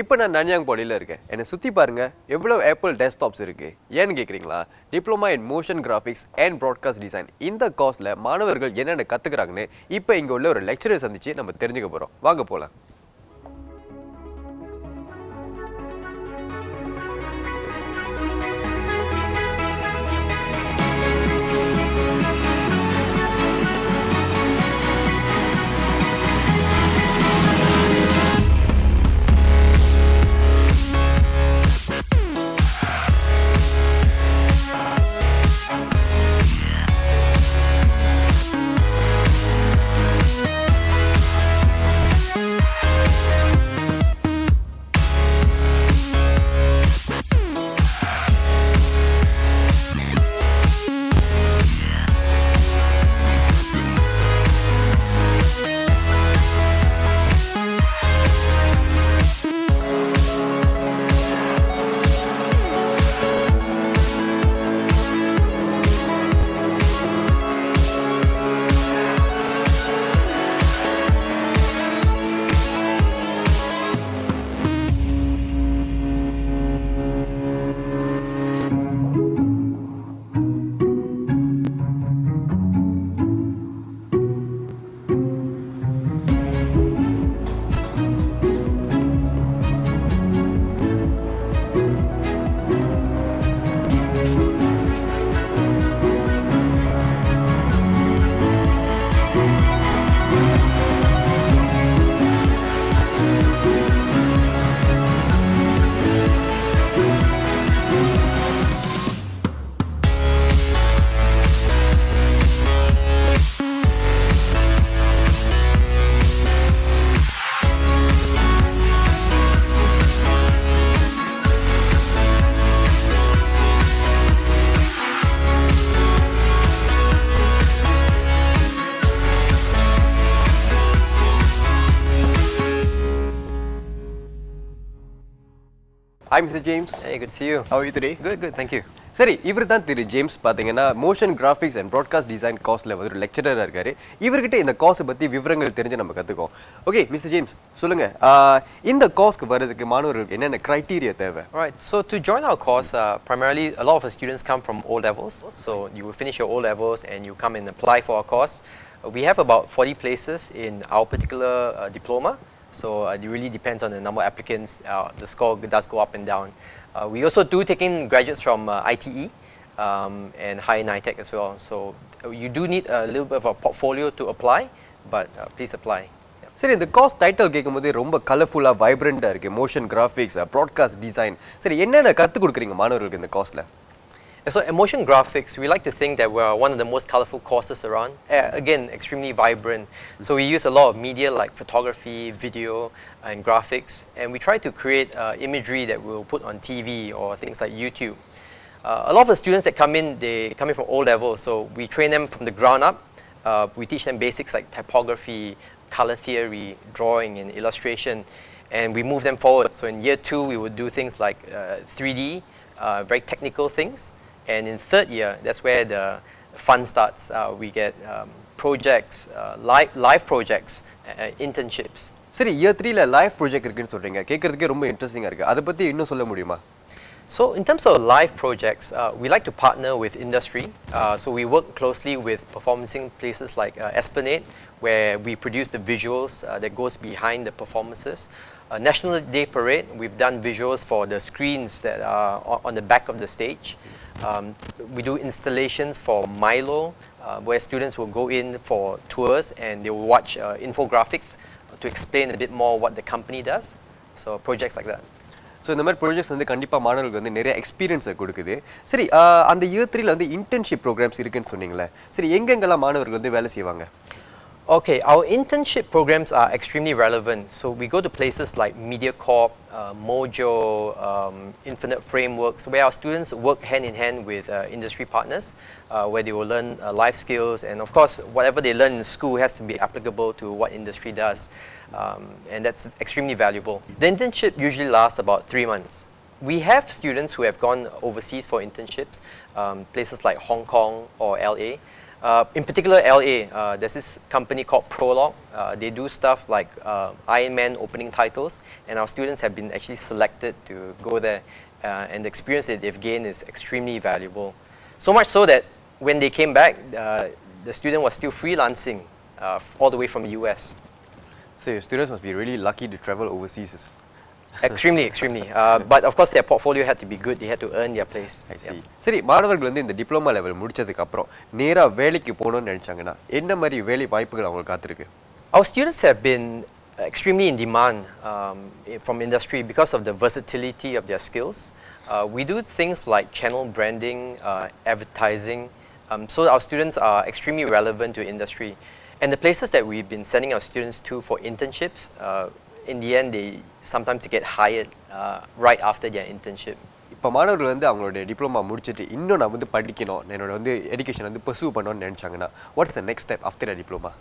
இப்போ நான் நன்யாங் பாடியில் இருக்கேன். என்னை சுற்றி பாருங்க எவ்வளோ ஆப்பிள் டெஸ்க்டாப்ஸ் இருக்குது. ஏன்னு கேட்குறீங்களா? Diploma in motion graphics and broadcast design இந்த கோர்ஸில் மாணவர்கள் என்னென்ன கற்றுக்குறாங்கன்னு இப்போ இங்கே உள்ள ஒரு லெக்சரை சந்தித்து நம்ம தெரிஞ்சுக்க போகிறோம். வாங்க போகலாம். Hi Mr. James. Hey, good to see you. How are you today? Good, thank you. சரி, இவர் தான் திரு ஜேம்ஸ். பார்த்தீங்கன்னா motion graphics and broadcast design கோர்ஸில் வந்து ஒரு லெக்சரராக இருக்காரு. இவர்கிட்ட இந்த கோர்ஸை பற்றி விவரங்கள் தெரிஞ்சு நம்ம கற்றுக்கோம். ஓகே மிஸ்டர் ஜேம்ஸ், சொல்லுங்கள், இந்த கோர்ஸ்க்கு வர்றதுக்கு மாணவர்களுக்கு என்னென்ன க்ரைட்டீரியா தேவை? Alright, so to join our course, primarily a lot of our students come from O levels. So you will finish your O levels and you come and apply for our course. We have about 40 places in our particular diploma. So it really depends on the number of applicants. The score does go up and down. We also do take in graduates from ITE and higher NITEC as well. So you do need a little bit of a portfolio to apply, but please apply. சரி, இந்த course title கேட்கும்போது ரொம்ப கலர்ஃபுல்லாக வைப்ரண்ட்டாக இருக்குது. Motion graphics, broadcast design. சரி, என்னென்ன கற்றுக் கொடுக்குறீங்க மாணவர்களுக்கு இந்த கோர்ஸில்? So motion graphics, we like to think that we're one of the most colorful courses around. Again, extremely vibrant. So we use a lot of media like photography, video, and graphics. And we try to create imagery that we'll put on TV or things like YouTube. A lot of the students that come in, they come in from O level. So we train them from the ground up. We teach them basics like typography, color theory, drawing, and illustration. And we move them forward. So in year 2, we would do things like 3D, very technical things. And in third year, that's where the fun starts. We get projects, live projects, internships. சரி, year 3ல live project இருக்குன்னு சொல்றீங்க. கேட்கறதுக்கே ரொம்ப இன்ட்ரெஸ்டிங்கா இருக்கு. அதை பத்தி இன்னும் சொல்ல முடியுமா? So in terms of live projects, we like to partner with industry. So we work closely with performing places like Esplanade, where we produce the visuals that goes behind the performances. National Day Parade, we've done visuals for the screens that are on the back of the stage. We do installations for Milo, where students will go in for tours and they will watch infographics to explain a bit more what the company does. So projects like that. So இந்த மாதிரி projects வந்து கண்டிப்பாக மாணவர்களுக்கு வந்து நிறைய எக்ஸ்பீரியன்ஸை கொடுக்குது. சரி, அந்த இயர் 3ல வந்து இன்டர்ன்ஷிப் ப்ரோக்ராம்ஸ் இருக்குன்னு சொன்னீங்களே. சரி, எங்கெங்கெல்லாம் மாணவர்கள் வந்து வேலை செய்வாங்க? Okay, our internship programs are extremely relevant. So we go to places like MediaCorp, Mojo, Infinite Frameworks, where our students work hand in hand with industry partners, where they will learn life skills. And of course, whatever they learn in school has to be applicable to what industry does. And that's extremely valuable. The internship usually lasts about 3 months. We have students who have gone overseas for internships, places like Hong Kong or LA. In particular, LA, there's this company called Prologue. They do stuff like Iron Man opening titles, and our students have been actually selected to go there. And the experience that they've gained is extremely valuable. So much so that when they came back, the student was still freelancing all the way from the US. So your students must be really lucky to travel overseas. Extremely, extremely. But of course, their portfolio had to be good. They had to earn their place. I see. சரி மாணவர்கள் வந்து இந்த diploma level முடிச்சதுக்கு அப்புறம் நேரா வேலைக்கு போகணும்னு நினைச்சாங்கன்னா என்ன மாதிரி வேலை வாய்ப்புகள் அவங்களுக்கு காத்திருக்கு? Our students have been extremely in demand from industry because of the versatility of their skills. We do things like channel branding, advertising, so our students are extremely relevant to industry. And the places that we've been sending our students to for internships, in the end, they sometimes get hired right after their internship. இப்போ மாணவர்கள் வந்து அவங்களோட diploma முடிச்சுட்டு இன்னும் நான் வந்து படிக்கணும், என்னோட வந்து எஜுகேஷன் வந்து பர்சூ பண்ணணும்னு நினைச்சாங்கன்னா what's the next step after the diploma?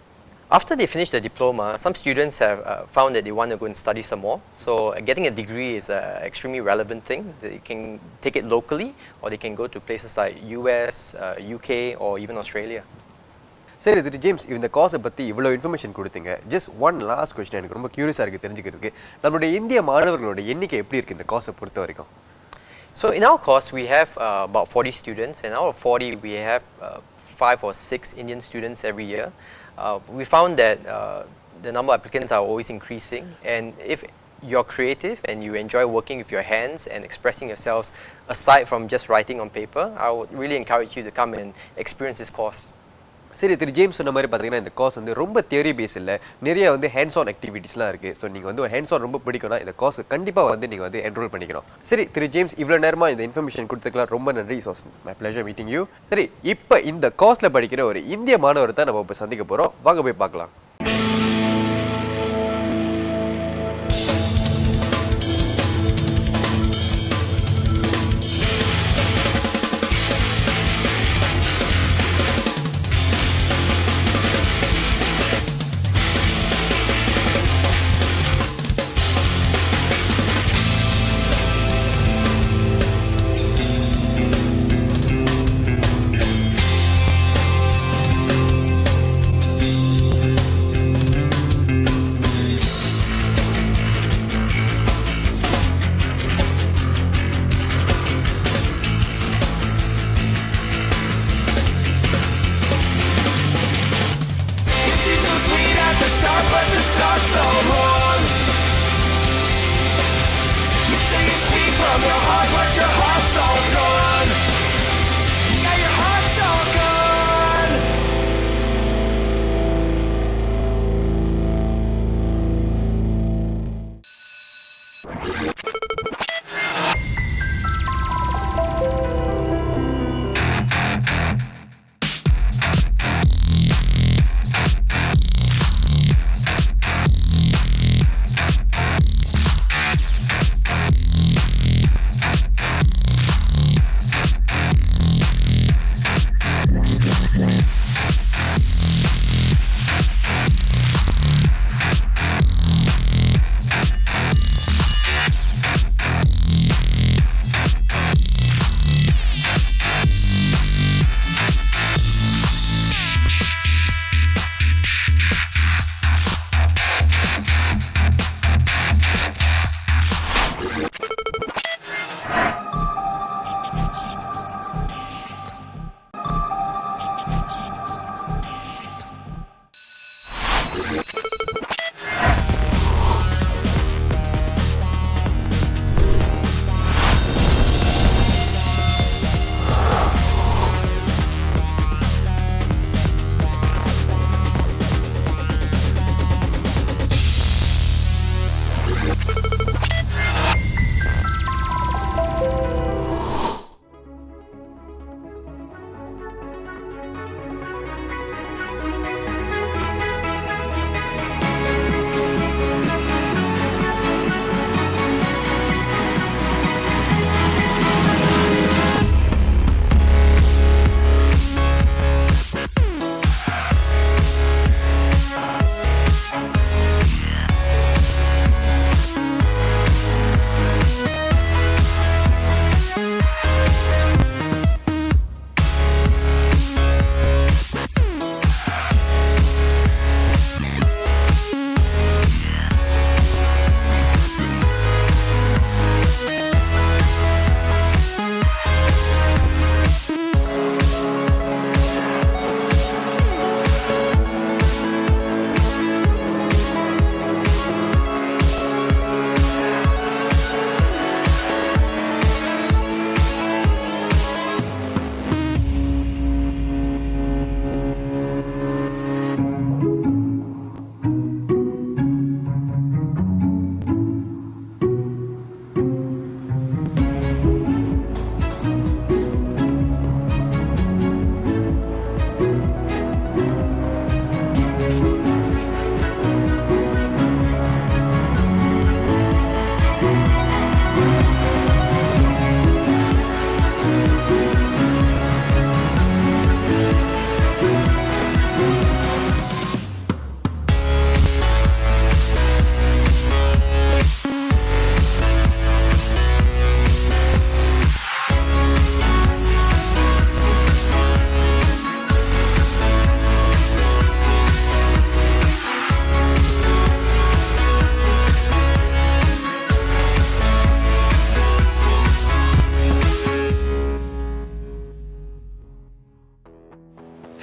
After they finish the diploma, some students have found that they want to go and study some more. So getting a degree is an extremely relevant thing. They can take it locally, or they can go to places like US, UK, or even Australia. சரி திரு James, இந்த கோர்ஸை பற்றி இவ்வளோ information கொடுத்தீங்க. Just one last question எனக்கு ரொம்ப க்யூரியஸாக இருக்குது தெரிஞ்சுக்கிறதுக்கு. நம்மளுடைய இந்திய மாணவர்களோட எண்ணிக்கை எப்படி இருக்குது இந்த கோர்ஸை பொறுத்த வரைக்கும்? So in our course, we have about 40 students, and out of 40, we have 5 or 6 Indian students every year. We found that the number of applicants are always increasing, and if you're creative and you enjoy working with your hands and expressing yourselves aside from just writing on paper, I would really encourage you to come and experience this course. சரி திரு James சொன்ன மாதிரி பார்த்தீங்கன்னா இந்த course வந்து ரொம்ப theory base இல்லை, நிறைய வந்து ஹேண்ட்ஸ் ஆன் ஆக்டிவிட்டீஸ்லாம் இருக்குது. ஸோ நீங்கள் வந்து ஹேண்ட்ஸ் ஆன் ரொம்ப பிடிக்கும்னா இந்த கோர்ஸ் கண்டிப்பாக வந்து நீங்கள் வந்து என்ரோல் பண்ணிக்கணும். சரி திரு ஜேம்ஸ், இவ்வளோ நேரமாக இந்த இன்ஃபர்மேஷன் கொடுத்துக்கலாம் ரொம்ப நன்றி. So my pleasure meeting you. சரி, இப்போ இந்த கோர்ஸில் படிக்கிற ஒரு இந்திய மாணவர் தான் நம்ம இப்போ சந்திக்க போகிறோம். வாங்க போய் பார்க்கலாம்.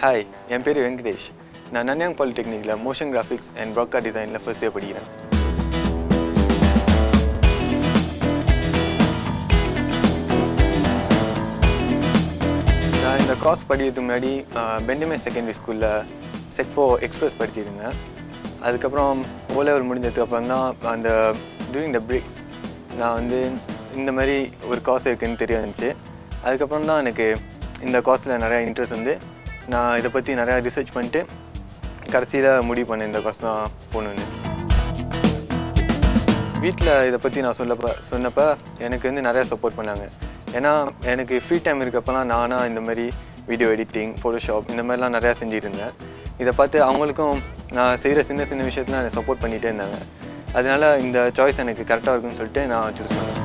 ஹாய், என் பேர் வெங்கடேஷ். நான் நன்யாங் பாலிடெக்னிக்கில் மோஷன் கிராஃபிக்ஸ் அண்ட் ப்ராட்காஸ்ட் டிசைனில் ஃபர்ஸ்ட் இயர் படிக்கிறேன். நான் இந்த கோர்ஸ் படிக்கிறதுக்கு முன்னாடி பெண்டமே செகண்டரி ஸ்கூலில் செக்4 எக்ஸ்பிரஸ் படிச்சிருந்தேன். அதுக்கப்புறம் ஓலெவல் முடிஞ்சதுக்கப்புறம் தான் அந்த டூரிங் த பிரேக்ஸ் நான் வந்து இந்த மாதிரி ஒரு கோர்ஸ் இருக்குதுன்னு தெரிய வந்துச்சு. அதுக்கப்புறம் தான் எனக்கு இந்த கோர்ஸில் நிறையா இன்ட்ரெஸ்ட் வந்து நான் இதை பற்றி நிறையா ரிசர்ச் பண்ணிட்டு கடைசியில் முடிவு பண்ணேன் இந்த கோர்ஸ் தான் போகணுன்னு. வீட்டில் இதை பற்றி நான் சொன்னப்போ எனக்கு வந்து நிறையா சப்போர்ட் பண்ணாங்க. ஏன்னா எனக்கு ஃப்ரீ டைம் இருக்கப்போலாம் நானாக இந்த மாதிரி வீடியோ எடிட்டிங், ஃபோட்டோஷாப் இந்த மாதிரிலாம் நிறையா செஞ்சுட்டு இருந்தேன். இதை பார்த்து அவங்களுக்கும் நான் செய்கிற சின்ன சின்ன விஷயத்தில் எனக்கு சப்போர்ட் பண்ணிகிட்டே இருந்தாங்க. அதனால் இந்த சாய்ஸ் எனக்கு கரெக்டாக இருக்குன்னு சொல்லிட்டு நான் சூஸ் பண்ணேன்.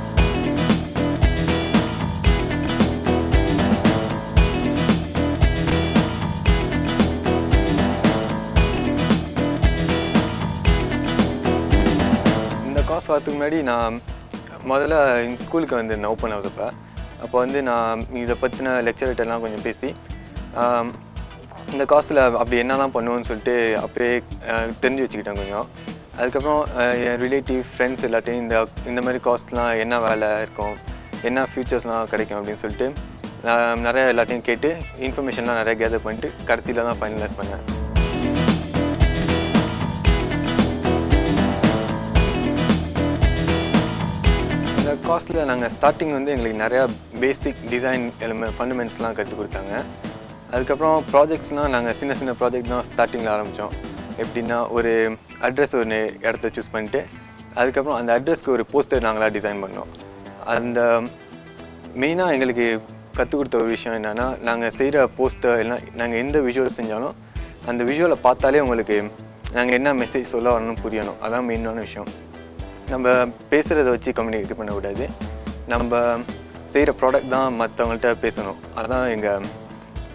கோர்ஸ் வரதுக்கு முன்னாடி நான் முதல்ல ஸ்கூலுக்கு வந்திருந்தேன் ஓப்பன் ஹவுஸப்போ. அப்போ வந்து நான் இதை பற்றின லெக்சர்கிட்டலாம் கொஞ்சம் பேசி இந்த கோர்ஸில் அப்படி என்னெல்லாம் பண்ணுவோன்னு சொல்லிட்டு அப்படியே தெரிஞ்சு வச்சுக்கிட்டேன் கொஞ்சம். அதுக்கப்புறம் என் ரிலேட்டிவ் ஃப்ரெண்ட்ஸ் எல்லாத்தையும் இந்த மாதிரி கோர்ஸ்லாம் என்ன வேலை இருக்கும், என்ன ஃபியூச்சர்ஸ்லாம் கிடைக்கும் அப்படின்னு சொல்லிட்டு நிறையா எல்லாத்தையும் கேட்டு இன்ஃபர்மேஷன்லாம் நிறையா கேதர் பண்ணிட்டு கடைசியில் தான் ஃபைனலைஸ் பண்ணேன். இந்த கோர்ஸில் நாங்கள் ஸ்டார்டிங் வந்து எங்களுக்கு நிறையா பேசிக் டிசைன் ஃபண்டமெண்ட்ஸ்லாம் கற்றுக் கொடுத்தாங்க. அதுக்கப்புறம் ப்ராஜெக்ட்ஸ்லாம் நாங்கள் சின்ன சின்ன ப்ராஜெக்ட் தான் ஸ்டார்டிங்கில் ஆரம்பித்தோம். எப்படின்னா ஒரு அட்ரஸ் ஒரு இடத்த சூஸ் பண்ணிட்டு அதுக்கப்புறம் அந்த அட்ரஸ்க்கு ஒரு போஸ்டர் நாங்களாக டிசைன் பண்ணோம். அந்த மெயினாக எங்களுக்கு கற்றுக் கொடுத்த ஒரு விஷயம் என்னென்னா, நாங்கள் செய்கிற போஸ்டர் எல்லாம் நாங்கள் எந்த விஷுவல் செஞ்சாலும் அந்த விஷுவலை பார்த்தாலே உங்களுக்கு நாங்கள் என்ன மெசேஜ் சொல்ல வரணும்னு புரியணும். அதான் மெயினான விஷயம். நம்ம பேசுகிறத வச்சு கம்யூனிகேட் பண்ணக்கூடாது. நம்ம செய்கிற ப்ராடக்ட் தான் மற்றவங்கள்ட்ட பேசணும். அதுதான் எங்கள்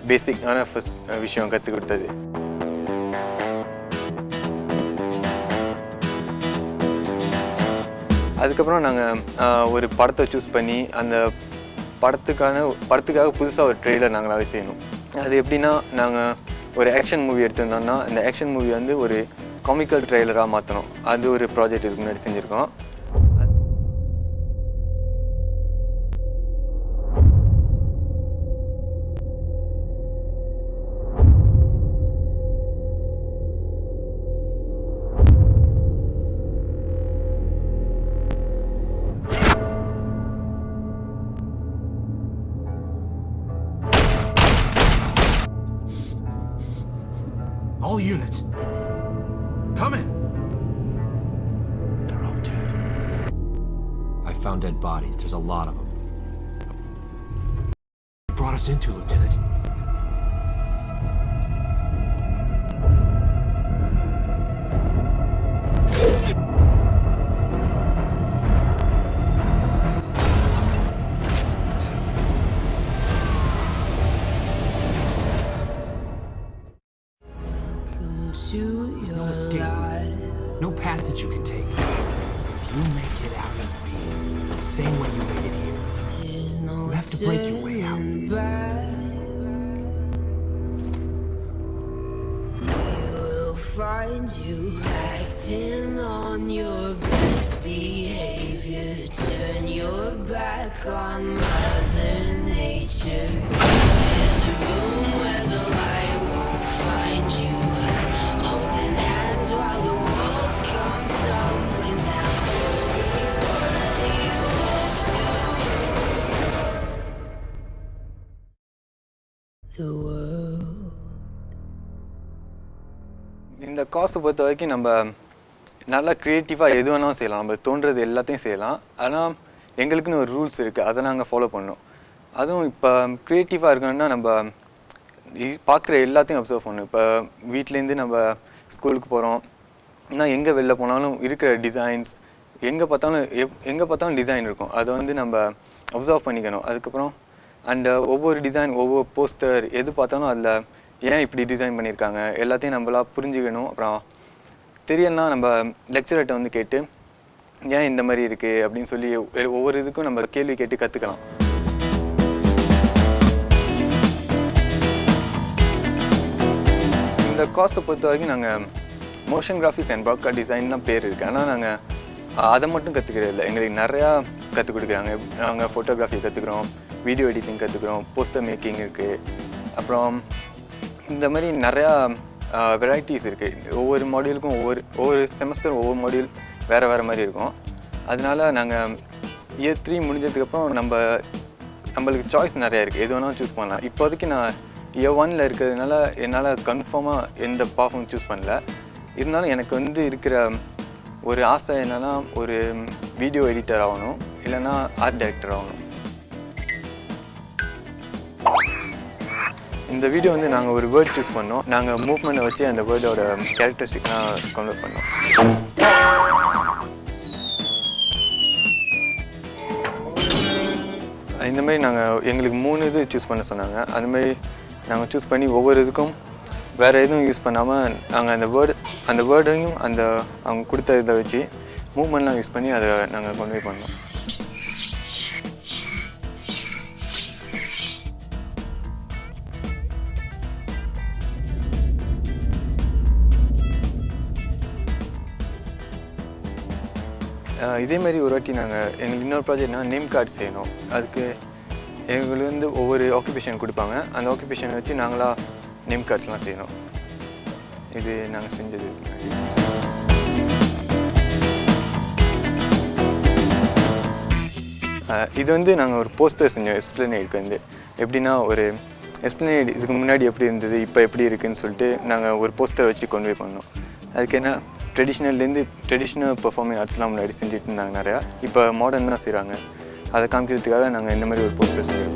பேசிக்கான ஃபஸ்ட் விஷயம் கற்றுக் கொடுத்தது. அதுக்கப்புறம் நாங்கள் ஒரு படத்தை சூஸ் பண்ணி அந்த படத்துக்காக புதுசாக ஒரு ட்ரெய்லர் நாங்களாகவே செய்யணும். அது எப்படின்னா, நாங்கள் ஒரு ஆக்ஷன் மூவி எடுத்திருந்தோம்னா அந்த ஆக்ஷன் மூவி வந்து ஒரு காமிக்கல் ட்ரெய்லராக மாற்றணும். அது ஒரு ப்ராஜெக்ட் இதுக்கு முன்னாடி செஞ்சுருக்கோம். All units, come in. They're all dead. I found dead bodies. There's a lot of them. You brought us into, Lieutenant. There's no escape, no passage you can take. If you make it out, it'll be the same way you made it here. You have to break your way out. We will find you acting on your best behavior. Turn your back on Mother Nature. There's a room where the light won't find you. இந்த கோர்ஸை பொறுத்த வரைக்கும் நம்ம நல்லா க்ரியேட்டிவாக எது வேணாலும் செய்யலாம். நம்ம தோன்றது எல்லாத்தையும் செய்யலாம். ஆனால் எங்களுக்குன்னு ஒரு ரூல்ஸ் இருக்குது, அதை நாங்கள் ஃபாலோ பண்ணோம். அதுவும் இப்போ க்ரியேட்டிவாக இருக்கணும்னா நம்ம பார்க்குற எல்லாத்தையும் அப்சர்வ் பண்ணணும். இப்போ வீட்டிலேருந்து நம்ம ஸ்கூலுக்கு போகிறோம், ஆனால் எங்கே வெளில போனாலும் இருக்கிற டிசைன்ஸ் எங்கே பார்த்தாலும் டிசைன் இருக்கும். அதை வந்து நம்ம அப்சர்வ் பண்ணிக்கணும். அதுக்கப்புறம் ஒவ்வொரு டிசைன், ஒவ்வொரு போஸ்டர் எது பார்த்தாலும் அதில் ஏன் இப்படி டிசைன் பண்ணியிருக்காங்க எல்லாத்தையும் நம்மளா புரிஞ்சுக்கணும். அப்புறம் தெரியலனா நம்ம லெக்சரர்கிட்ட வந்து கேட்டு ஏன் இந்த மாதிரி இருக்குது அப்படின்னு சொல்லி ஒவ்வொரு இதுக்கும் நம்ம கேள்வி கேட்டு கற்றுக்கலாம். இந்த கோர்ஸை பொறுத்த வரைக்கும் நாங்கள் motion graphics and broadcast design தான் பேர் இருக்குது. ஆனால் நாங்கள் அதை மட்டும் கற்றுக்கிறது இல்லை, எங்களுக்கு நிறையா கற்றுக் கொடுக்குறாங்க. நாங்கள் ஃபோட்டோகிராஃபி கற்றுக்குறோம், வீடியோ எடிட்டிங் கற்றுக்குறோம், போஸ்டர் மேக்கிங் இருக்குது, அப்புறம் இந்த மாதிரி நிறையா வெரைட்டிஸ் இருக்குது. ஒவ்வொரு மாடியூலுக்கும் ஒவ்வொரு செமஸ்டர் ஒவ்வொரு மாடியூல் வேறு வேறு மாதிரி இருக்கும். அதனால நாங்கள் இயர் 3 முடிஞ்சதுக்கப்புறம் நம்மளுக்கு சாய்ஸ் நிறையா இருக்குது, எது வேணாலும் சூஸ் பண்ணலாம். இப்போதைக்கு நான் இயர் 1ல் இருக்கிறதுனால என்னால் கன்ஃபார்மாக எந்த பாஃபும் சூஸ் பண்ணல. இருந்தாலும் எனக்கு இருக்கிற ஒரு ஆசை என்னென்னா ஒரு வீடியோ எடிட்டர் ஆகணும், இல்லைன்னா ஆர்ட் டைரக்டர் ஆகணும். இந்த வீடியோ நாங்கள் ஒரு வேர்ட் சூஸ் பண்ணோம். நாங்கள் மூவ்மெண்ட்டை வச்சு அந்த வேர்டோட கேரக்டரிஸ்டிக்லாம் கன்வெர்ட் பண்ணோம். இந்த மாதிரி எங்களுக்கு 3 இது சூஸ் பண்ண சொன்னாங்க. அதுமாதிரி நாங்கள் சூஸ் பண்ணி ஒவ்வொரு இதுக்கும் வேறு எதுவும் யூஸ் பண்ணாமல் நாங்கள் அந்த வேர்டையும் அவங்க கொடுத்த இதை வச்சு மூவ்மெண்ட்லாம் யூஸ் பண்ணி அதை நாங்கள் கன்வே பண்ணோம். இதேமாரி ஒரு வாட்டி எங்களுக்கு இன்னொரு ப்ராஜெக்ட்னா நேம் கார்டு செய்யணும். அதுக்கு எங்களுக்கு ஒவ்வொரு ஆக்குபேஷன் கொடுப்பாங்க. அந்த ஆக்குபேஷனை வச்சு நாங்களாக நேம் கார்ட்ஸ்லாம் செய்யணும். இது நாங்கள் செஞ்சது. இது நாங்கள் ஒரு போஸ்டர் செஞ்சோம் எஸ்பிளனேடுக்கு. எப்படின்னா ஒரு எஸ்பிளனேட் இதுக்கு முன்னாடி எப்படி இருந்தது, இப்போ எப்படி இருக்குதுன்னு சொல்லிட்டு நாங்கள் ஒரு போஸ்டர் வச்சு கன்வே பண்ணோம். அதுக்கு என்ன ட்ரெடிஷ்னல் பெர்ஃபார்மிங் ஆர்ட்ஸ்லாம் முன்னாடி செஞ்சுட்டு இருந்தாங்க நிறையா, இப்போ மாடர்ன் தான் செய்கிறாங்க. அதை காமிக்கிறதுக்காக நாங்கள் இந்த மாதிரி ஒரு போஸ்டர் செஞ்சோம்.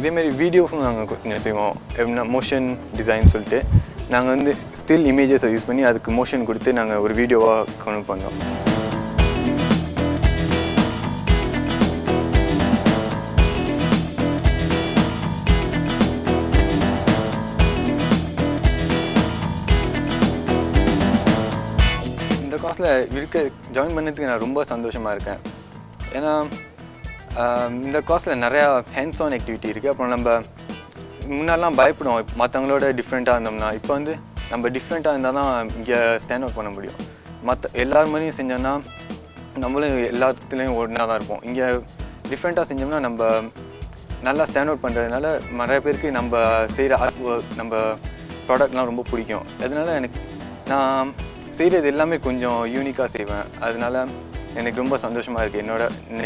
இதேமாரி வீடியோஸும் நாங்கள் கொஞ்சம் செய்வோம். எப்படின்னா மோஷன் டிசைன் சொல்லிட்டு நாங்கள் ஸ்டில் இமேஜஸை யூஸ் பண்ணி அதுக்கு மோஷன் கொடுத்து நாங்கள் ஒரு வீடியோவாக கன்வெர்ட் பண்ணோம். இந்த கோர்ஸில் ஜாயின் பண்ணதுக்கு நான் ரொம்ப சந்தோஷமாக இருக்கேன். ஏன்னா இந்த கோர்ஸில் நிறையா ஹேண்ட்ஸ் ஆன் ஆக்டிவிட்டி இருக்குது. அப்புறம் நம்ம முன்னாடிலாம் பயப்படுவோம் மற்றவங்களோட டிஃப்ரெண்ட்டாக இருந்தோம்னா. இப்போ நம்ம டிஃப்ரெண்ட்டாக இருந்தால் தான் இங்கே ஸ்டாண்ட் அவுட் பண்ண முடியும். எல்லார் மாதிரியும் செஞ்சோன்னா நம்மளும் எல்லாத்துலேயும் ஒன்றா தான் இருப்போம். இங்கே டிஃப்ரெண்ட்டாக செஞ்சோம்னா நம்ம நல்லா ஸ்டாண்ட் அவுட் பண்ணுறதுனால நிறைய பேருக்கு நம்ம செய்கிற ஆர்ட் ஒர்க், நம்ம ப்ராடக்ட்லாம் ரொம்ப பிடிக்கும். அதனால நான் செய்கிறது எல்லாமே கொஞ்சம் யூனிக்காக செய்வேன். அதனால எனக்கு ரொம்ப சந்தோஷமாக இருக்குது.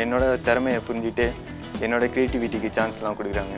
என்னோட திறமையை புரிஞ்சுட்டு என்னோடய க்ரியேட்டிவிட்டிக்கு சான்ஸ்லாம் கொடுக்குறாங்க.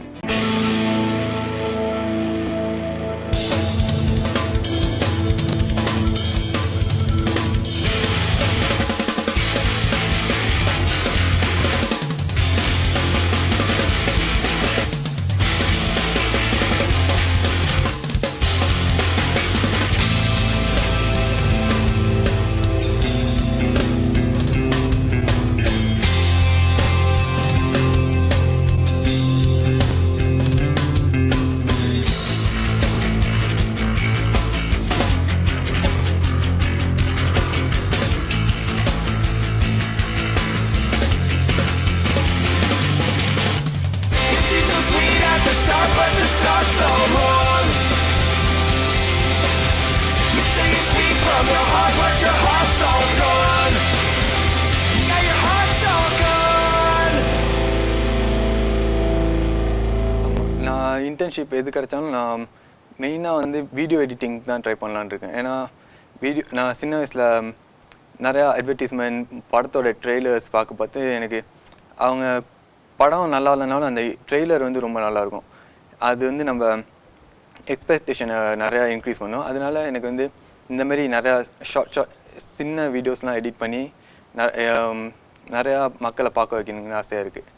இன்டர்ன்ஷிப் எது கிடைச்சாலும் நான் மெயினாக வீடியோ எடிட்டிங் தான் ட்ரை பண்ணலான்னு இருக்கேன். ஏன்னா நான் சின்ன வயசில் நிறையா அட்வர்டைஸ்மெண்ட், படத்தோட ட்ரெய்லர்ஸ் பார்த்து எனக்கு அவங்க படம் நல்லா இல்லைனாலும் அந்த ட்ரெய்லர் ரொம்ப நல்லாயிருக்கும். அது நம்ம எக்ஸ்பெக்டேஷனை நிறையா இன்க்ரீஸ் பண்ணும். அதனால எனக்கு இந்த மாதிரி நிறையா ஷார்ட் சின்ன வீடியோஸ்லாம் எடிட் பண்ணி நிறையா மக்களை பார்க்க வைக்கணும்னு ஆசையாக இருக்குது.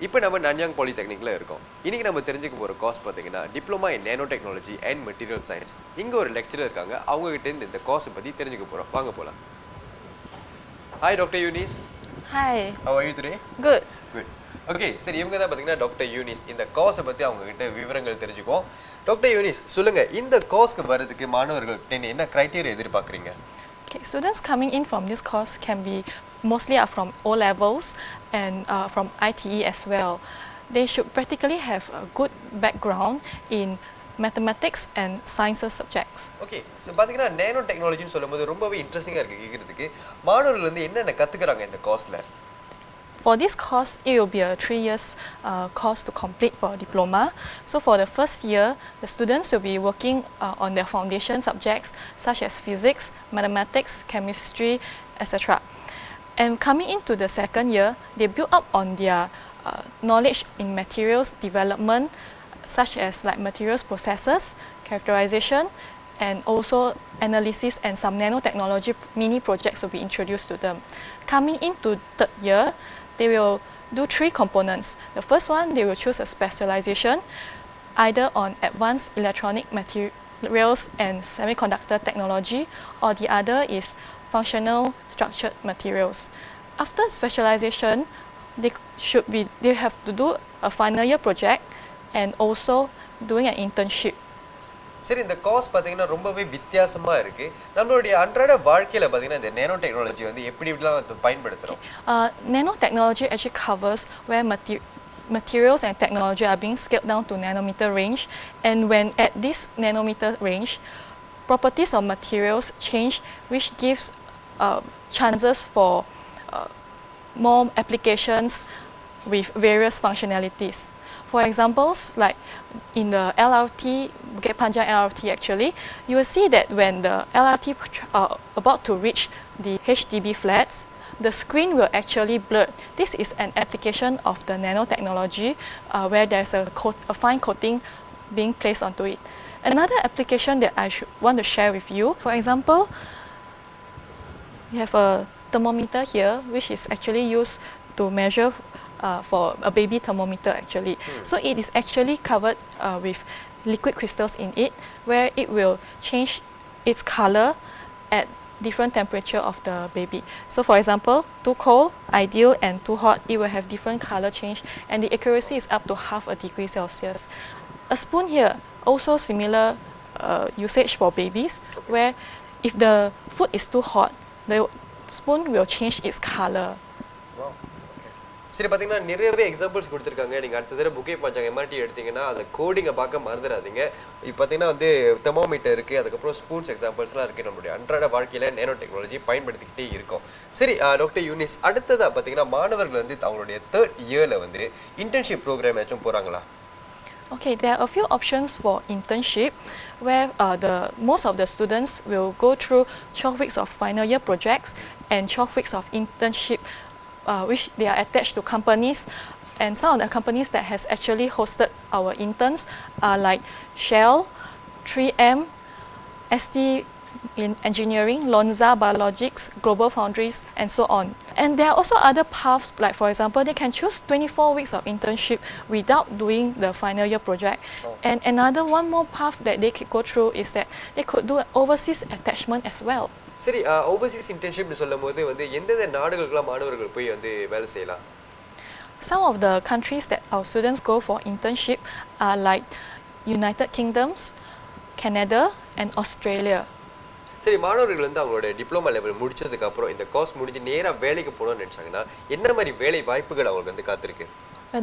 இப்போ நம்ம நன்யாங் பாலிடெக்னிக்ல இருக்கோம். இன்னைக்கு நம்ம தெரிஞ்சுக்க போற கோர்ஸ் பார்த்தீங்கன்னா diploma in nano technology and material science. இங்க ஒரு லெக்சரர் இருக்காங்க. அவங்க கிட்ட இருந்து இந்த கோர்ஸ் பத்தி தெரிஞ்சுக்க போறோம். வாங்க போலாம். Hi doctor Younis. Hi. How are you today? Good. Good. Okay, சரி இவங்க தான் பார்த்தீங்கன்னா டாக்டர் யூனிஸ். இந்த கோர்ஸை பற்றி அவங்க கிட்ட விவரங்கள் தெரிஞ்சுக்குவோம். டாக்டர் யூனிஸ் சொல்லுங்க, இந்த கோர்ஸ்க்கு வரதுக்கு மாணவர்கள் என்ன கிரைட்டீரியா எதிர்பார்க்குறீங்க? Okay, students coming in from this course can be mostly are from O levels and from ITE as well. They should practically have a good background in mathematics and sciences subjects. Okay, so பார்த்தீங்கன்னா nano டெக்னாலஜின்னு சொல்லும்போது ரொம்பவே இன்ட்ரெஸ்டிங்காக இருக்குது கேட்குறதுக்கு. மாணவர்கள் வந்து என்னென்ன கற்றுக்குறாங்க இந்த கோர்ஸில்? For this course, it will be a 3 years course to complete for a diploma. So for the first year, the students will be working on their foundation subjects such as physics, mathematics, chemistry, etc. And coming into the second year, they build up on their knowledge in materials development, such as like materials processes, characterization, and also analysis, and some nanotechnology mini projects will be introduced to them. Coming into third year, they will do 3 components. The first one, they will choose a specialization either on advanced electronic materials and semiconductor technology, or the other is functional structured materials. After specialization, they have to do a final year project and also doing an internship. சரி, இந்த course பார்த்தீங்கன்னா ரொம்பவே வித்தியாசமாக இருக்குது. நம்மளுடைய அன்றாட வாழ்க்கையில் பார்த்தீங்கன்னா இந்த நேனோ டெக்னாலஜி வந்து எப்படிலாம் பயன்படுத்துகிறோம்? Nanotechnology actually covers where materials and technology are being scaled down to nanometer range, and when at this nanometer range, properties of materials change, which gives chances for more applications with various functionalities. For examples, like in the LRT, Bukit Panjang LRT actually, you will see that when the LRT about to reach the HDB flats, the screen will actually blur. This is an application of the nanotechnology where there's a fine coating being placed onto it. Another application that I want to share with you, for example, we have a thermometer here, which is actually used to measure for a baby thermometer actually. So it is actually covered with liquid crystals in it, where it will change its color at different temperature of the baby. So for example, too cold, ideal, and too hot, it will have different color change, and the accuracy is up to 0.5 degree Celsius. A spoon here, also similar usage for babies, where if the food is too hot, the spoon will change its color. Wow. சரி, பார்த்தீங்கன்னா நிறையவே examples கொடுத்துருக்காங்க. நீங்கள் அடுத்த தடவை புக்கே பஞ்சாங்க MRT எடுத்தீங்கன்னா அதை கோடிங்கை பார்க்க மறந்துடாதீங்க. இப்போ பார்த்தீங்கன்னா வந்து தெர்மோமீட்டர் இருக்குது, அதுக்கப்புறம் ஸ்பூன்ஸ் எக்ஸாம்பிள்ஸ்லாம் இருக்குது. நம்மளுடைய அன்றாட வாழ்க்கையில் நேனோ டெக்னாலஜி பயன்படுத்திக்கிட்டே இருக்கோம். சரி டாக்டர் யூனிஸ், அடுத்ததாக பார்த்தீங்கன்னா மாணவர்கள் வந்து அவங்களுடைய 3rd இயரில் வந்து இன்டர்ன்ஷிப் ப்ரோக்ராம் ஏதாச்சும் போகிறாங்களா? Okay, there are a few options for internship where most of the students will go through 12 weeks of final year projects and 12 weeks of internship, which they are attached to companies. And some of the companies that has actually hosted our interns are like Shell, 3M, ST in Engineering, Lonza Biologics, Global Foundries, and so on. And there are also other paths, like for example, they can choose 24 weeks of internship without doing the final year project. And another one more path that they could go through is that they could do an overseas attachment as well. சரி, Overseas இன்டர்ன்ஷிப்னு சொல்லும் போது வந்து எந்தெந்த நாடுகளுக்கெல்லாம் மாணவர்கள் போய் வந்து வேலை செய்யலாம்? Some of the countries that our students go for internship are like United Kingdoms, Canada, and Australia. சரி, மாணவர்கள் வந்து அவங்களோட டிப்ளமா லெவல் முடிச்சதுக்கு அப்புறம் இந்த கோர்ஸ் முடிஞ்சு நேராக வேலைக்கு போகணும்னு நினச்சாங்கன்னா என்ன மாதிரி வேலை வாய்ப்புகள் அவங்களுக்கு வந்து காத்திருக்கு?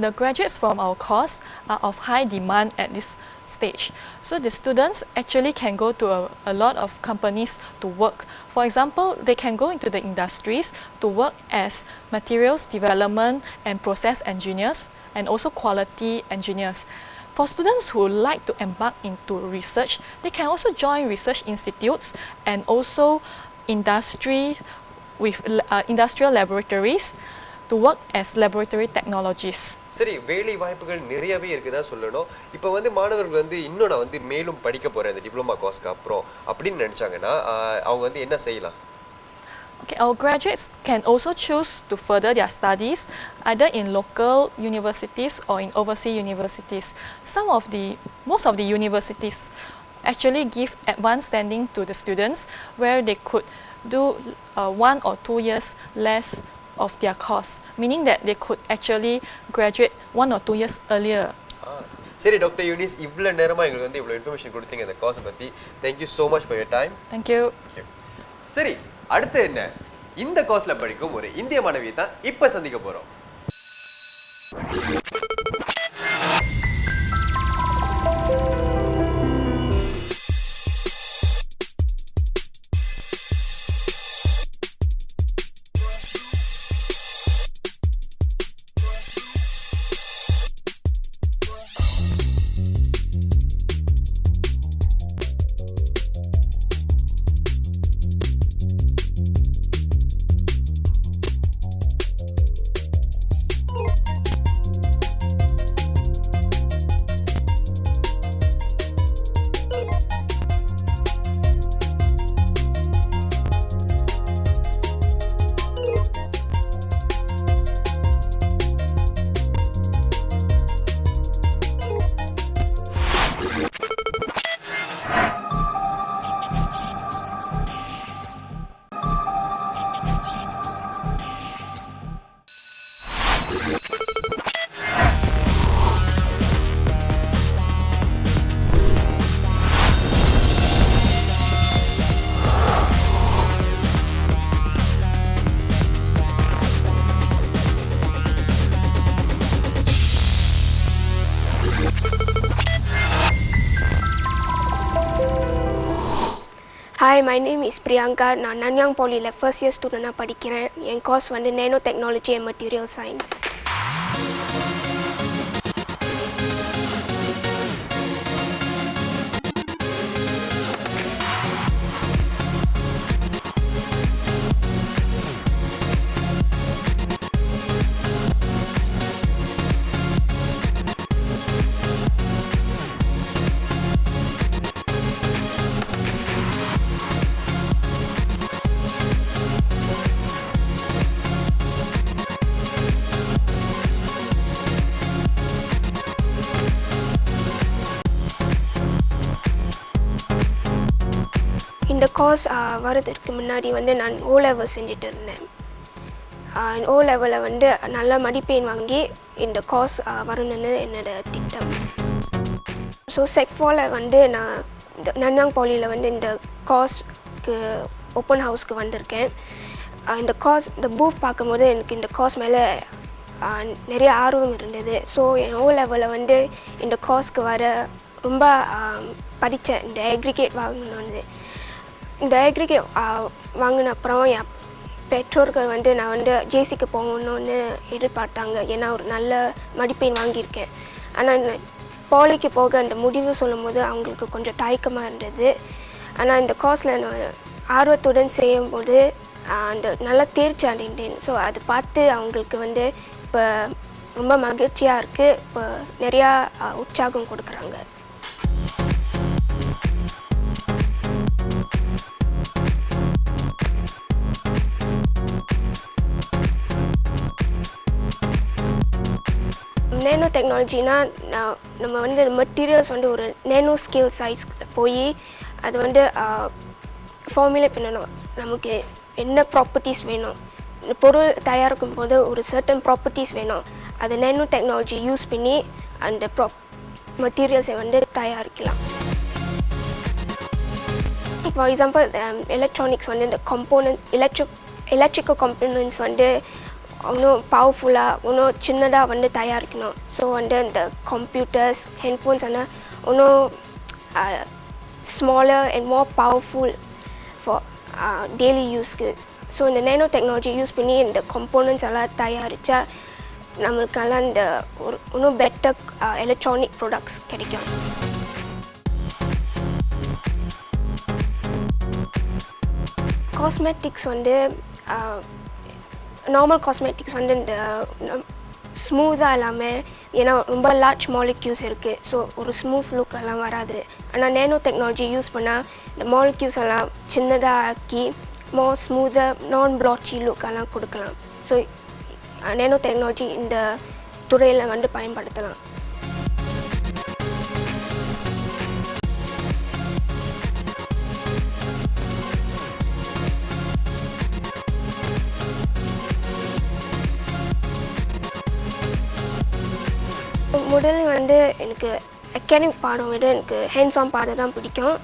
The graduates from our course are of high demand at this stage. So the students actually can go to a lot of companies to work. For example, they can go into the industries to work as materials development and process engineers, and also quality engineers. For students who like to embark into research, they can also join research institutes and also industry with industrial laboratories to work as laboratory technologists. சரி, வேலை வாய்ப்புகள் நிறையவே இருக்குதா சொல்லணும். இப்போ வந்து மாணவர்கள் வந்து இன்னும் நான் வந்து மேலும் படிக்க போகிறேன் இந்த டிப்ளமா கோர்ஸ்க்கு அப்புறம் அப்படின்னு நினச்சாங்கன்னா அவங்க வந்து என்ன செய்யலாம்? Okay, our graduates can also choose to further their studies either in local universities or in overseas universities. Most of the universities actually give advanced standing to the students where they could do 1 or 2 years less of their course, meaning that they could actually graduate 1 or 2 years earlier. சரி doctor Younis இவ்வளோ நேரமாக எங்களுக்கு வந்து இவ்வளோ information கொடுத்தீங்க இந்த கோர்ஸை பற்றி. Thank you so much for your time. Thank you. சரி, அடுத்து என்ன? இந்த கோர்ஸ்ல படிக்கும் ஒரு இந்திய மாணவியை தான் இப்ப சந்திக்க போறோம். Hi, my name is Priyanka. நான் நன்யாங் பாலியில் ஃபர்ஸ்ட் இயர் ஸ்டூடெண்டாக படிக்கிறேன். என் கோர்ஸ் வந்து nano technology and material science. இந்த கோர்ஸ் வரதுக்கு முன்னாடி வந்து நான் ஓ லெவல் செஞ்சுட்டு இருந்தேன். ஓ லெவலில் வந்து நல்ல மதிப்பெண் வாங்கி இந்த கோர்ஸ் வரணும்னு என்னோட திட்டம். ஸோ செக் 4ல் வந்து நான் நன்யாங் பாலியில் வந்து இந்த கோர்ஸ்க்கு ஓப்பன் ஹவுஸ்க்கு வந்திருக்கேன். இந்த பூத் பார்க்கும்போது எனக்கு இந்த கோர்ஸ் மேலே நிறைய ஆர்வம் இருந்தது. ஸோ என் ஓ லெவலில் வந்து இந்த கோர்ஸ்க்கு வர ரொம்ப படித்தேன். இந்த அக்ரிகேட் வாங்கணுன்னு. இந்த அக்ரிகேட் வாங்கின அப்புறம் என் பெற்றோர்கள் வந்து நான் வந்து ஜேசிக்கு போகணுன்னு எதிர்பார்த்தாங்க. ஏன்னா ஒரு நல்ல மதிப்பெண் வாங்கியிருக்கேன். ஆனால் பாலிக்கு போக அந்த முடிவு சொல்லும்போது அவங்களுக்கு கொஞ்சம் தயக்கமாக இருந்தது. ஆனால் இந்த கோர்ஸில் நான் ஆர்வத்துடன் செய்யும்போது அந்த நல்லா தேர்ச்சி அடைந்தேன். ஸோ அதை பார்த்து அவங்களுக்கு வந்து இப்போ ரொம்ப மகிழ்ச்சியாக இருக்குது. இப்போ நிறையா உற்சாகம் கொடுக்குறாங்க. நேனோ டெக்னாலஜினா நம்ம வந்து மெட்டீரியல்ஸ் வந்து ஒரு நேனோ ஸ்கேல் சைஸ் போய் அது வந்து ஃபார்முலேட் பண்ணணும். நமக்கு என்ன ப்ராப்பர்ட்டிஸ் வேணும், இந்த பொருள் தயாரிக்கும் போது ஒரு சர்டன் ப்ராப்பர்ட்டிஸ் வேணும். அது நேனோ டெக்னாலஜி யூஸ் பண்ணி அந்த மெட்டீரியல்ஸை வந்து தயாரிக்கலாம். ஃபார் எக்ஸாம்பிள் எலக்ட்ரானிக்ஸ் வந்து இந்த எலக்ட்ரிக்கல் காம்போனன்ட்ஸ் வந்து இன்னும் பவர்ஃபுல்லாக இன்னும் சின்னதாக வந்து தயாரிக்கணும். ஸோ வந்து இந்த கம்ப்யூட்டர்ஸ் ஹெட்ஃபோன்ஸ் ஆனால் இன்னும் smaller and more powerful for daily யூஸ்க்கு. ஸோ இந்த நேனோ டெக்னாலஜி யூஸ் பண்ணி இந்த கம்போனன்ட்ஸ் எல்லாம் தயாரித்தா நம்மளுக்கெல்லாம் இந்த ஒரு இன்னும் பெட்டர் எலக்ட்ரானிக் ப்ராடக்ட்ஸ் கிடைக்கும். காஸ்மெட்டிக்ஸ் வந்து நார்மல் காஸ்மெட்டிக்ஸ் வந்து இந்த ஸ்மூத்தாக இல்லாமல், ஏன்னா ரொம்ப லார்ஜ் மாலிக்யூல்ஸ் இருக்குது. ஸோ ஒரு ஸ்மூத் லுக் எல்லாம் வராது. ஆனால் நேனோ டெக்னாலஜி யூஸ் பண்ணால் இந்த மாலிக்யூல்ஸ் எல்லாம் சின்னதாக ஆக்கி மோர் ஸ்மூதர் நான் ப்ளாட்சி லுக்கெல்லாம் கொடுக்கலாம். ஸோ நேனோ டெக்னாலஜி இந்த துறையில் வந்து பயன்படுத்தலாம். முதல்ல வந்து எனக்கு அகாடமிக் பாடம் விட எனக்கு ஹேண்ட்ஸ் ஆன் பாடம் தான் பிடிக்கும்.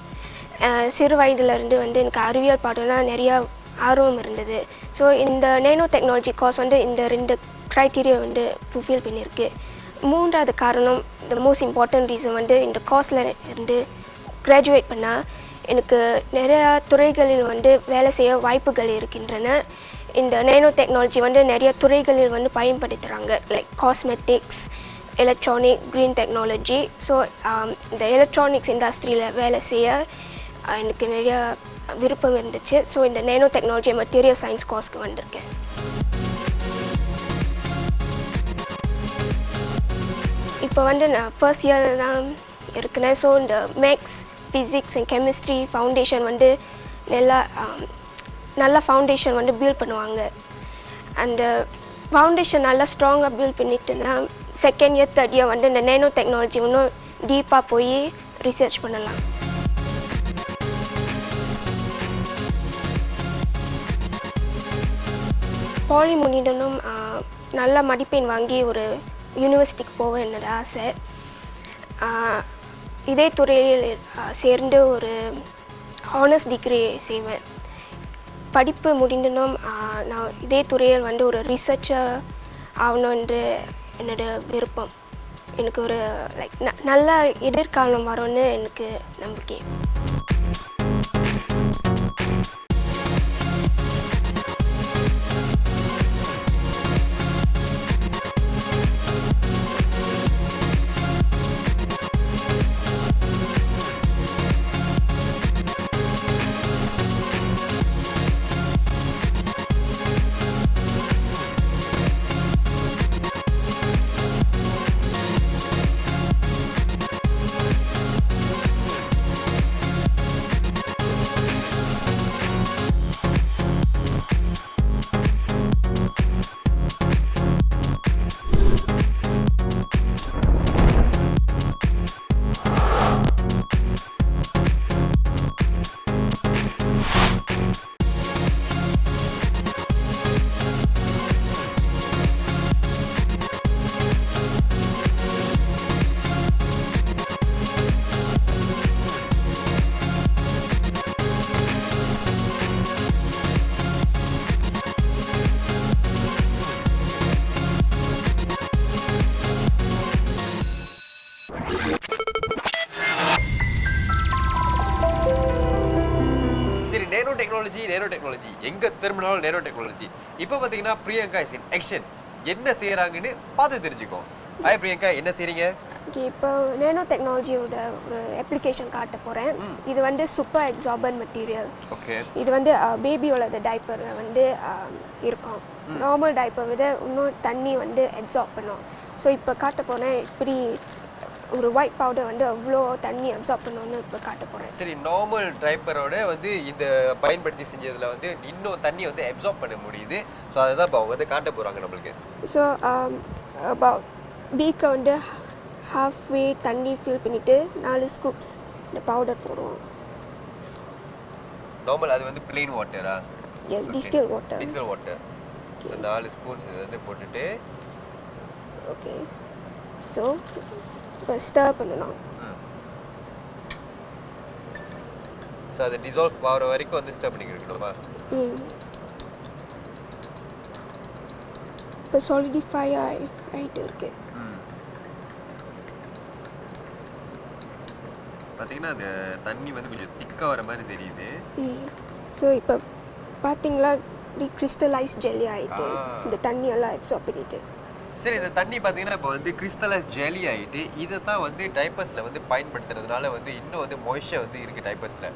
சிறு வயதுலேருந்து வந்து எனக்கு அறிவியல் பாடம்லாம் நிறையா ஆர்வம் இருந்தது. ஸோ இந்த நேனோ டெக்னாலஜி கோர்ஸ் வந்து இந்த 2 க்ரைட்டீரியா வந்து ஃபுல்ஃபில் பண்ணியிருக்கு. 3வது காரணம், த மோஸ்ட் இம்பார்ட்டன்ட் ரீசன் வந்து இந்த கோர்ஸில் இருந்து கிராஜுவேட் பண்ணால் எனக்கு நிறையா துறைகளில் வந்து வேலை செய்ய வாய்ப்புகள் இருக்கின்றன. இந்த நேனோ டெக்னாலஜி வந்து நிறைய துறைகளில் வந்து பயன்படுத்துகிறாங்க, like cosmetics, electronic, green technology. So இந்த எலக்ட்ரானிக்ஸ் இண்டஸ்ட்ரியில் வேலை செய்ய எனக்கு நிறைய விருப்பம் இருந்துச்சு. ஸோ இந்த நேனோ டெக்னாலஜி மெட்டீரியல் சயின்ஸ் கோர்ஸ்க்கு வந்திருக்கேன். இப்போ வந்து நான் ஃபர்ஸ்ட் இயர் தான் இருக்கிறேன். ஸோ இந்த maths, physics and chemistry foundation வந்து நல்ல ஃபவுண்டேஷன் வந்து பில்ட் பண்ணுவாங்க. அண்டு ஃபவுண்டேஷன் நல்லா ஸ்ட்ராங்காக பில்ட் பண்ணிட்டுனா செகண்ட் இயர் தேர்ட் இயர் வந்து இந்த நேனோ டெக்னாலஜி இன்னும் டீப்பாக போய் ரிசர்ச் பண்ணலாம். பாலி முடிந்தனும் நல்ல மதிப்பெண் வாங்கி ஒரு யூனிவர்சிட்டிக்கு போக என்னோட ஆசை. இதே துறையில் சேர்ந்து ஒரு ஹானர்ஸ் டிகிரி செய்வேன். படிப்பு முடிந்தனும் நான் இதே துறையில் வந்து ஒரு ரிசர்ச்சர் ஆகணும் என்று என்னோட விருப்பம். எனக்கு ஒரு லைக் நல்ல எதிர்காலம் வரும்னு எனக்கு நம்பிக்கை. நேனோ டெக்னாலஜி எங்க திரும்பினாலும் நேனோ டெக்னாலஜி. இப்போ பாத்தீங்கன்னா பிரியங்கா இஸ் இன் ஆக்ஷன். என்ன செய்யறாங்கன்னு பார்த்து தெரிஞ்சுக்கோ. ஹாய் பிரியங்கா, என்ன செய்றீங்க? இப்போ நேனோ டெக்னாலஜியோட ஒரு அப்ளிகேஷன் காட்ட போகிறேன். இது வந்து சூப்பர் எக்ஸார்பன்ட் மெட்டீரியல். ஓகே. இது வந்து பேபியோட டைப்பரில் வந்து இருக்கும். நார்மல் டைப்பர் விட இன்னும் தண்ணி வந்து அப்சார்ப் பண்ணும். ஸோ இப்போ காட்ட போகிறேன் இப்படி ஒரு ஒயிட் பவுடர் வந்து அவ்வளோ தண்ணி அப்சார்ப் பண்ணணும்னு இப்போ காட்ட போகிறேன். சரி, நார்மல் டைப்பரோட வந்து இந்த பயன்படுத்தி செஞ்சதில் வந்து இன்னும் தண்ணி வந்து அப்சார்ப் பண்ண முடியுது. ஸோ அதை தான் இப்போ அவங்க வந்து காட்ட போகிறாங்க நம்மளுக்கு. ஸோ அபவுட் பீக்கை வந்து ஹாஃப்வே தண்ணி ஃபில் பண்ணிவிட்டு 4 ஸ்கூப்ஸ் இந்த பவுடர் போடுவோம். நார்மல் அது வந்து பிளெயின் வாட்டரா? Yes, distil water. Distil water. So 4 spoons இது வந்து போட்டுட்டு ஓகே. ஸோ இப்போ ஸ்டர் பண்ணணும். ஸோ அது டிசால்வ் ஆகிற வரைக்கும் வந்து ஸ்டர் பண்ணிக்கிட்டு இப்போ சாலிடிஃபை ஆகிட்டு இருக்கு. பார்த்தீங்கன்னா அந்த தண்ணி வந்து கொஞ்சம் திக்காக வர மாதிரி தெரியுது. ஸோ இப்போ பார்த்தீங்களா கிறிஸ்டலைஸ் ஜெல்லி ஆகிட்டு இந்த தண்ணியெல்லாம் அப்சார்ப் பண்ணிட்டு. சரி, இந்த தண்ணி பார்த்தீங்கன்னா இப்போ வந்து கிறிஸ்டலைஸ் ஜெல்லி ஆகிட்டு இதை தான் வந்து டைப்பர்ஸில் வந்து பயன்படுத்துறதுனால வந்து இன்னும் வந்து மாய்ஸ்சர் வந்து இருக்குது டைப்பர்ஸில்.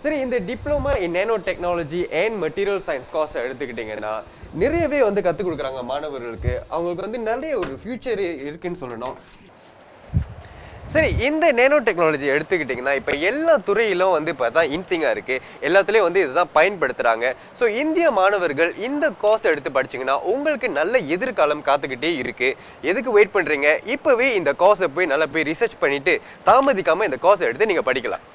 சரி, சரி, இந்த diploma in nano technology and material science course எடுத்துக்கிட்டிங்கன்னா நிறையவே வந்து கற்றுக் கொடுக்குறாங்க மாணவர்களுக்கு. அவங்களுக்கு வந்து நிறைய ஒரு ஃபியூச்சர் இருக்குன்னு சொல்லணும். சரி, இந்த நேனோ டெக்னாலஜி எடுத்துக்கிட்டிங்கன்னா இப்போ எல்லா துறையிலும் வந்து இப்போ தான் இன்திங்காக இருக்குது, எல்லாத்துலேயும் வந்து இதுதான் பயன்படுத்துகிறாங்க. ஸோ இந்திய மாணவர்கள் இந்த கோர்ஸ் எடுத்து படிச்சிங்கன்னா உங்களுக்கு நல்ல எதிர்காலம் காத்துக்கிட்டே இருக்குது. எதுக்கு வெயிட் பண்ணுறீங்க? இப்போவே இந்த கோர்ஸை போய் நல்லா போய் ரிசர்ச் பண்ணிவிட்டு தாமதிக்காமல் இந்த கோர்ஸை எடுத்து நீங்கள் படிக்கலாம்.